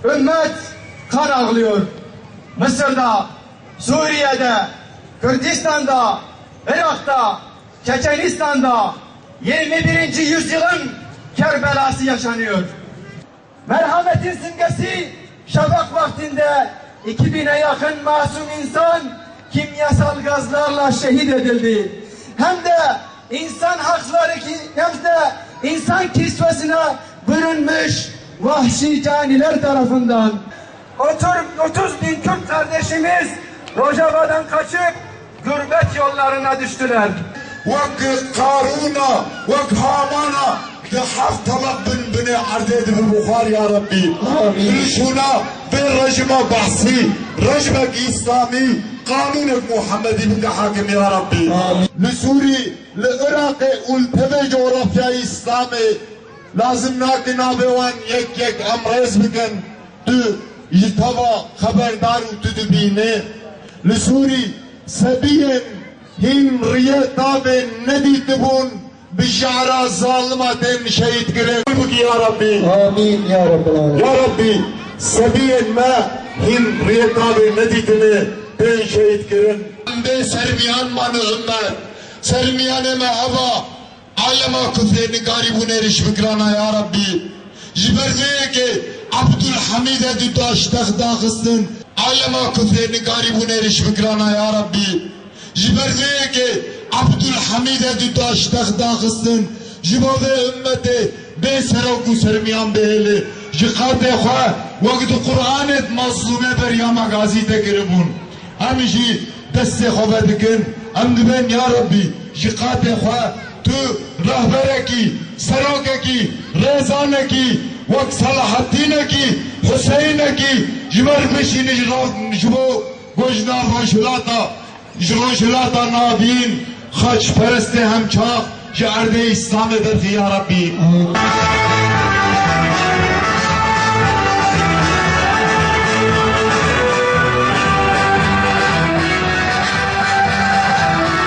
ümmet kan ağlıyor. Mısır'da, Suriye'de, Kürdistan'da, Irak'ta, Çeçenistan'da 21. yüzyılın Kerbelası yaşanıyor. Merhametin simgesi şafak vaktinde 2000'e yakın masum insan kimyasal gazlarla şehit edildi. Hem de insan hakları hem de insan kisvesine bürünmüş vahşi caniler tarafından. 30 bin Kürt kardeşimiz Rojava'dan kaçıp gurbet yollarına düştüler. وك قارونا وك هامانا لحف طلب بني عدد بالبخار يا ربي لشونا بالرجم بحثي رجمك إسلامي قانونك محمدي بدي حاكم يا ربي لسوري لعراقي والتبع جغرافيا إسلامي لازم ناكي نابوان يك أمرز بكن دو يتوا خبردار وتدبيني لسوري سبيين هين رياضة ندي تبون بشعر ظالمة شهيد قريبك يا ربي آمين يا رب العالمين. يا ربي سبيل ما هين رياضة ندي تبون بين شهيد قريب بين سرميان من أمر سرميان ما هوا علما كفرين قاربون رش بكرانا يا ربي جبرزيك عبد الحميد دتاش تخداخستن علما كفرين قاربون رش بكرانا يا ربي جبرزيه که عبدالحمید دوتاش تخداخستن جباب امته به سراکو سرمیان بهله جقات خواه وقت قرآنت مظلومه بر یا مغازی تکربون همیشی دست خواه بکن امدبن یا ربی جقات خواه تو رهبره کی سراکه کی رزانه کی وقت صلاح الدینه کی حسینه کی جبر بشین جبو گوشنا باشولاتا جلوشلاتا نابین خاچ پرسته هم چاق که ارده اسلام در یا ربی